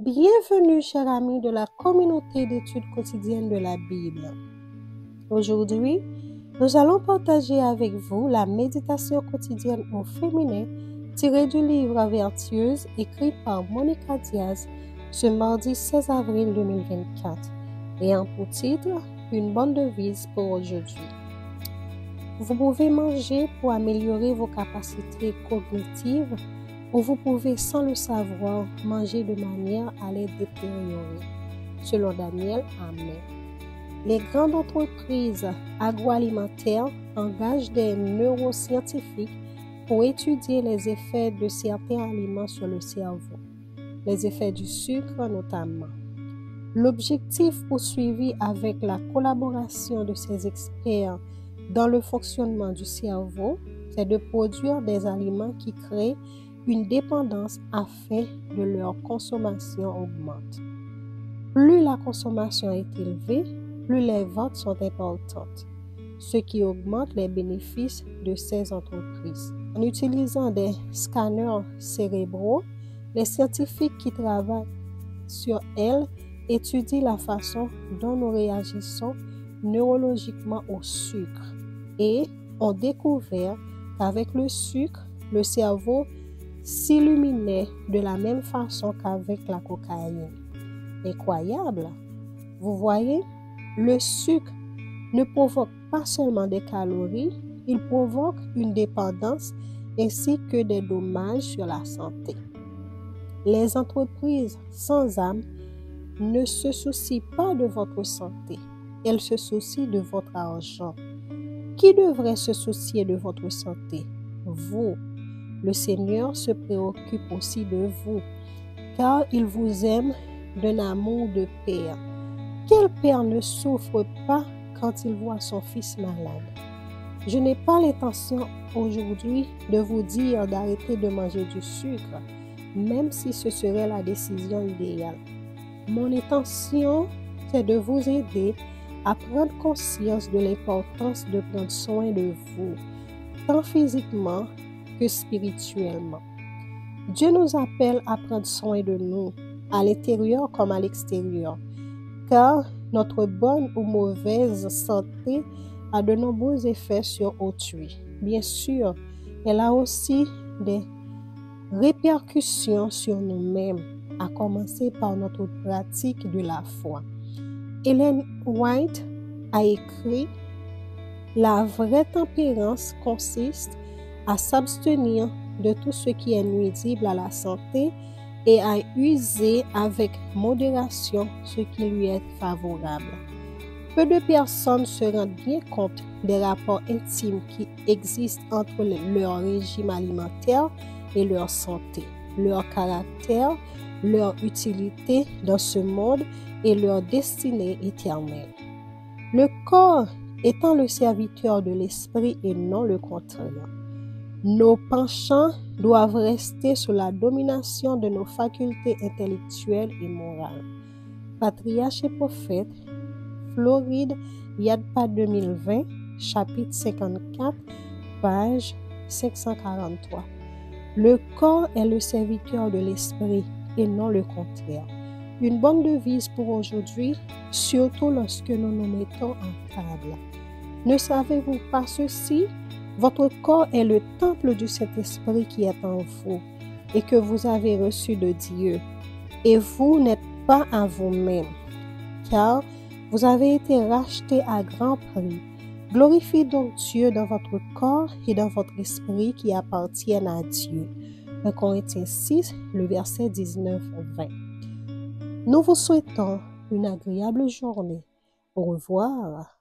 Bienvenue, chers amis de la communauté d'études quotidiennes de la Bible. Aujourd'hui, nous allons partager avec vous la méditation quotidienne au féminin tirée du livre Vertueuse écrit par Monica Diaz ce mardi 16 avril 2024 ayant pour titre Une bonne devise pour aujourd'hui. Vous pouvez manger pour améliorer vos capacités cognitives ou vous pouvez, sans le savoir, manger de manière à les détériorer. Selon Daniel Amen. Les grandes entreprises agroalimentaires engagent des neuroscientifiques pour étudier les effets de certains aliments sur le cerveau, les effets du sucre notamment. L'objectif poursuivi avec la collaboration de ces experts dans le fonctionnement du cerveau, c'est de produire des aliments qui créent une dépendance afin que leur consommation augmente. Plus la consommation est élevée, plus les ventes sont importantes, ce qui augmente les bénéfices de ces entreprises. En utilisant des scanners cérébraux, les scientifiques qui travaillent sur elles étudient la façon dont nous réagissons neurologiquement au sucre et ont découvert qu'avec le sucre, le cerveau s'illuminait de la même façon qu'avec la cocaïne. Incroyable! Vous voyez, le sucre ne provoque pas seulement des calories, il provoque une dépendance ainsi que des dommages sur la santé. Les entreprises sans âme ne se soucient pas de votre santé, elles se soucient de votre argent. Qui devrait se soucier de votre santé? Vous. Le Seigneur se préoccupe aussi de vous, car il vous aime d'un amour de père. Quel père ne souffre pas quand il voit son fils malade? Je n'ai pas l'intention aujourd'hui de vous dire d'arrêter de manger du sucre, même si ce serait la décision idéale. Mon intention, c'est de vous aider à prendre conscience de l'importance de prendre soin de vous, tant physiquement que spirituellement. Dieu nous appelle à prendre soin de nous, à l'intérieur comme à l'extérieur, car notre bonne ou mauvaise santé a de nombreux effets sur autrui. Bien sûr, elle a aussi des répercussions sur nous-mêmes, à commencer par notre pratique de la foi. Ellen White a écrit « La vraie tempérance consiste à s'abstenir de tout ce qui est nuisible à la santé et à user avec modération ce qui lui est favorable. » Peu de personnes se rendent bien compte des rapports intimes qui existent entre leur régime alimentaire et leur santé, leur caractère, leur utilité dans ce monde et leur destinée éternelle. Le corps étant le serviteur de l'esprit et non le contraire. Nos penchants doivent rester sous la domination de nos facultés intellectuelles et morales. Patriarche et prophète, Floride, Yadpa 2020, chapitre 54, page 543. Le corps est le serviteur de l'esprit et non le contraire. Une bonne devise pour aujourd'hui, surtout lorsque nous nous mettons en table. Ne savez-vous pas ceci? Votre corps est le temple du Saint-Esprit qui est en vous et que vous avez reçu de Dieu. Et vous n'êtes pas à vous-même, car vous avez été rachetés à grand prix. Glorifiez donc Dieu dans votre corps et dans votre esprit qui appartiennent à Dieu. 1 Corinthiens 6, le verset 19-20. Nous vous souhaitons une agréable journée. Au revoir.